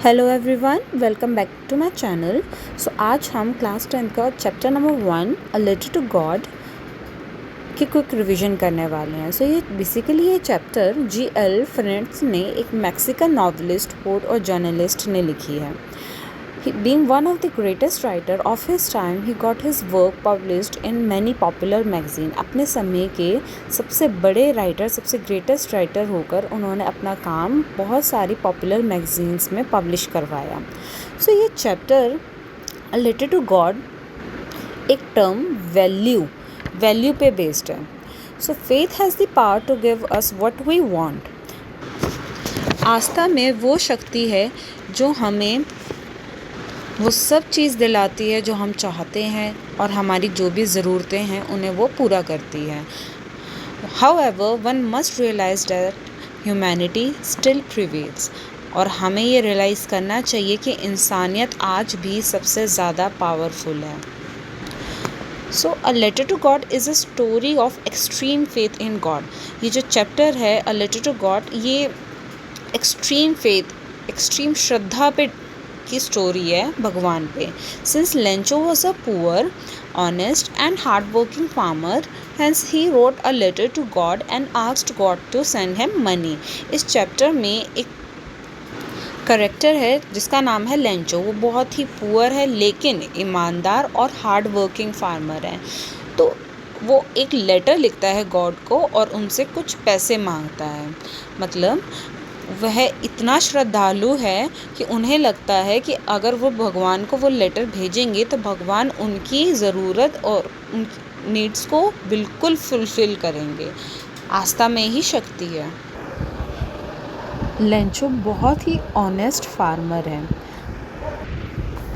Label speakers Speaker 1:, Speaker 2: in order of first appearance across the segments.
Speaker 1: Hello everyone, welcome back to my channel. आज हम class 10 का chapter number 1 a letter to God की quick revision करने वाले हैं। ये बेसिकली ये चैप्टर जी.एल. फ्रेंट्स ने एक मैक्सिकन नॉवलिस्ट, पोएट और जर्नलिस्ट ने लिखी है। Being one of the greatest writer of his time, he got his work published in many popular magazine. अपने समय के सबसे बड़े राइटर, सबसे ग्रेटेस्ट राइटर होकर उन्होंने अपना काम बहुत सारी पॉपुलर मैगजीन्स में पब्लिश करवाया। ये chapter a letter to God एक टर्म वैल्यू पे बेस्ड है। Faith has the power to give us what we want. आस्था में वो शक्ति है जो हमें वो सब चीज़ दिलाती है जो हम चाहते हैं, और हमारी जो भी ज़रूरतें हैं उन्हें वो पूरा करती है। However, one must realize that humanity still prevails, और हमें ये रियलाइज़ करना चाहिए कि इंसानियत आज भी सबसे ज़्यादा पावरफुल है। A letter to God is a story of extreme faith in God. ये जो चैप्टर है A letter to God, ये एक्सट्रीम फेथ, एक्सट्रीम श्रद्धा पे की स्टोरी है भगवान पे। Since Lencho was a poor, honest and hard working farmer, hence he wrote a letter to God and asked God to send him money. इस chapter में एक करेक्टर है जिसका नाम है लेंचो। वो बहुत ही पुअर है लेकिन ईमानदार और हार्ड वर्किंग फार्मर है। तो वो एक लेटर लिखता है गॉड को और उनसे कुछ पैसे मांगता है। मतलब वह इतना श्रद्धालु है कि उन्हें लगता है कि अगर वो भगवान को वो लेटर भेजेंगे तो भगवान उनकी ज़रूरत और उनकी नीड्स को बिल्कुल फुलफ़िल करेंगे। आस्था में ही शक्ति है। लेंचो बहुत ही ऑनेस्ट फार्मर है।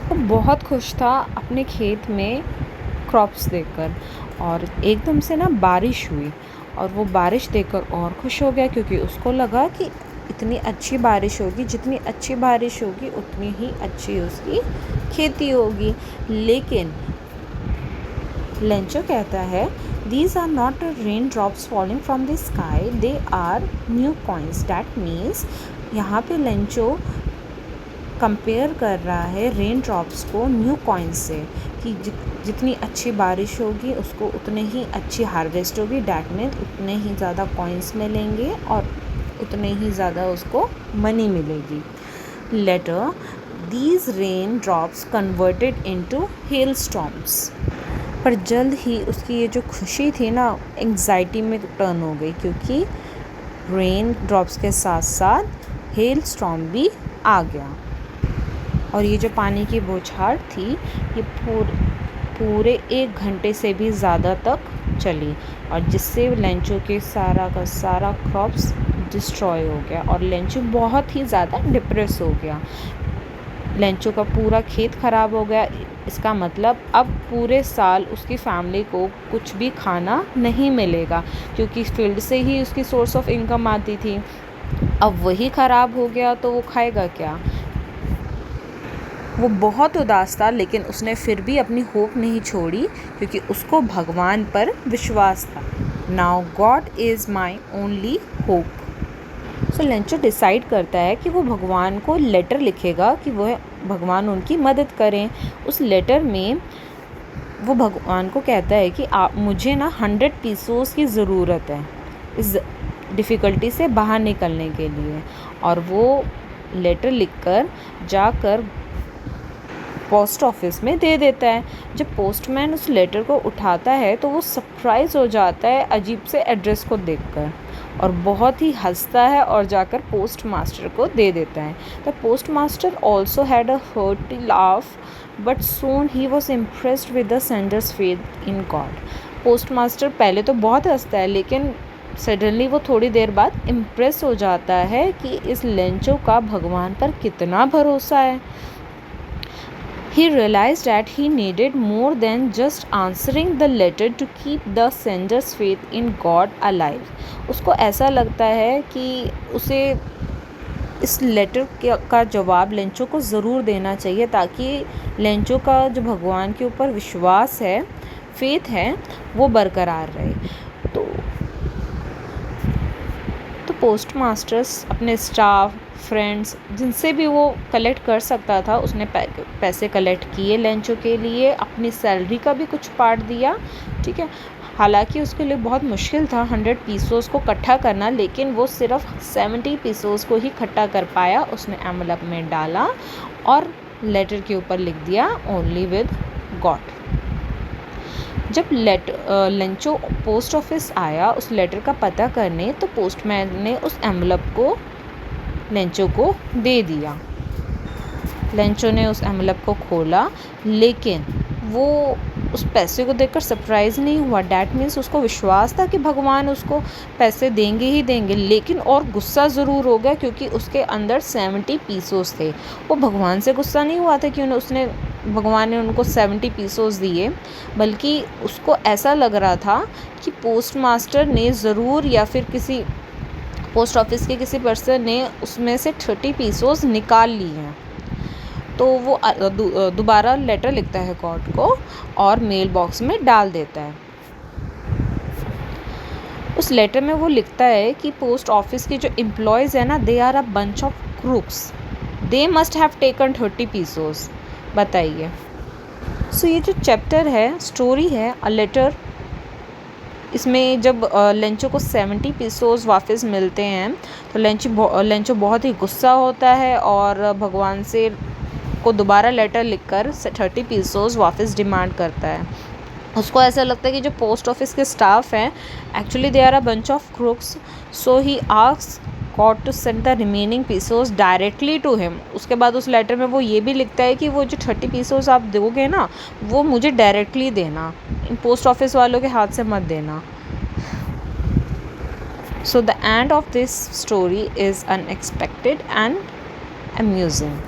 Speaker 1: वो बहुत खुश था अपने खेत में क्रॉप्स देखकर, और एकदम से ना बारिश हुई और वो बारिश देखकर और खुश हो गया, क्योंकि उसको लगा कि इतनी अच्छी बारिश होगी, जितनी अच्छी बारिश होगी उतनी ही अच्छी उसकी खेती होगी। लेकिन लेंचो कहता है, These are not rain drops falling from the sky, they are new coins. That means यहाँ पे लेंचो कंपेयर कर रहा है रेन ड्रॉप्स को न्यू कॉइन्स से, कि जितनी अच्छी बारिश होगी उसको उतनी ही अच्छी हार्वेस्ट होगी। डैट मीन्स उतने ही ज़्यादा कॉइन्स मिलेंगे और उतने ही ज़्यादा उसको मनी मिलेगी। Letter these rain drops converted into hail storms. पर जल्द ही उसकी ये जो खुशी थी ना एंग्जाइटी में टर्न हो गई, क्योंकि रेन ड्रॉप्स के साथ साथ हेल स्टॉर्म भी आ गया। और ये जो पानी की बौछार थी ये पूरे 1 घंटे से भी ज़्यादा तक चली, और जिससे लेंचो के सारा का सारा क्रॉप्स डिस्ट्रॉय हो गया और लेंचो बहुत ही ज़्यादा डिप्रेस हो गया। लेंचो का पूरा खेत ख़राब हो गया। इसका मतलब अब पूरे साल उसकी फैमिली को कुछ भी खाना नहीं मिलेगा, क्योंकि फील्ड से ही उसकी सोर्स ऑफ इनकम आती थी। अब वही ख़राब हो गया तो वो खाएगा क्या। वो बहुत उदास था, लेकिन उसने फिर भी अपनी होप नहीं छोड़ी, क्योंकि उसको भगवान पर विश्वास था। Now God is my only hope. Lencho decide करता है कि वो भगवान को लेटर लिखेगा कि वह भगवान उनकी मदद करें। उस लेटर में वो भगवान को कहता है कि मुझे ना 100 पीसोस की ज़रूरत है इस डिफ़िकल्टी से बाहर निकलने के लिए। और वो लेटर लिखकर जाकर पोस्ट ऑफिस में दे देता है। जब पोस्टमैन उस लेटर को उठाता है तो वो सरप्राइज़ हो जाता है अजीब से एड्रेस को देखकर, और बहुत ही हंसता है और जाकर पोस्ट मास्टर को दे देता है। The post master also had a hearty laugh, but soon he was impressed with the Sanders faith in God. Post master पहले तो बहुत हंसता है, लेकिन सडनली वो थोड़ी देर बाद इम्प्रेस हो जाता है कि इस लेंचो का भगवान पर कितना भरोसा है। He realized that he needed more than just answering the letter to keep the sender's faith in God alive. उसको ऐसा लगता है कि उसे इस लेटर का जवाब लेंचो को ज़रूर देना चाहिए, ताकि लेंचो का जो भगवान के ऊपर विश्वास है, फेथ है, वो बरकरार रहे। तो पोस्ट मास्टर्स अपने स्टाफ, फ्रेंड्स, जिनसे भी वो कलेक्ट कर सकता था उसने पैसे कलेक्ट किए लेंचो के लिए, अपनी सैलरी का भी कुछ पार्ट दिया, ठीक है। हालांकि उसके लिए बहुत मुश्किल था 100 पीसोस को इकट्ठा करना, लेकिन वो सिर्फ 70 पीसोस को ही इकट्ठा कर पाया। उसने एनवेलप में डाला और लेटर के ऊपर लिख दिया ओनली विद गॉड। जब लेंचो पोस्ट ऑफिस आया उस लेटर का पता करने, तो पोस्टमैन ने उस एनवेलप को लेंचो को दे दिया। लेंचो ने उस एनवेलप को खोला, लेकिन वो उस पैसे को देखकर सरप्राइज़ नहीं हुआ। डैट मीन्स उसको विश्वास था कि भगवान उसको पैसे देंगे ही देंगे, लेकिन और गुस्सा ज़रूर हो गया क्योंकि उसके अंदर 70 पीसोस थे। वो भगवान से गुस्सा नहीं हुआ था कि भगवान ने उनको 70 पीसोस दिए, बल्कि उसको ऐसा लग रहा था कि पोस्ट मास्टर ने ज़रूर या फिर किसी पोस्ट ऑफिस के किसी पर्सन ने उसमें से 30 पीसोस निकाल लिए हैं। तो वो दोबारा लेटर लिखता है गॉड को और मेल बॉक्स में डाल देता है। उस लेटर में वो लिखता है कि पोस्ट ऑफिस के जो एम्प्लॉयज़ है ना, they are a bunch of crooks, they must have taken 30 pesos. बताइए। सो ये जो चैप्टर है, स्टोरी है अ लेटर, इसमें जब लेंचो को 70 पीसोस वापस मिलते हैं तो लेंचो बहुत ही गुस्सा होता है और भगवान से को दोबारा लेटर लिखकर 30 पीसोस वापस डिमांड करता है। उसको ऐसा लगता है कि जो पोस्ट ऑफिस के स्टाफ हैं actually they are a bunch of crooks, so he asks God to send the remaining pesos directly to him. उसके बाद उस लेटर में वो ये भी लिखता है कि वो जो 30 पीसोस आप दोगे ना, वो मुझे डायरेक्टली देना, इन पोस्ट ऑफिस वालों के हाथ से मत देना। So the end of this story is unexpected and amusing.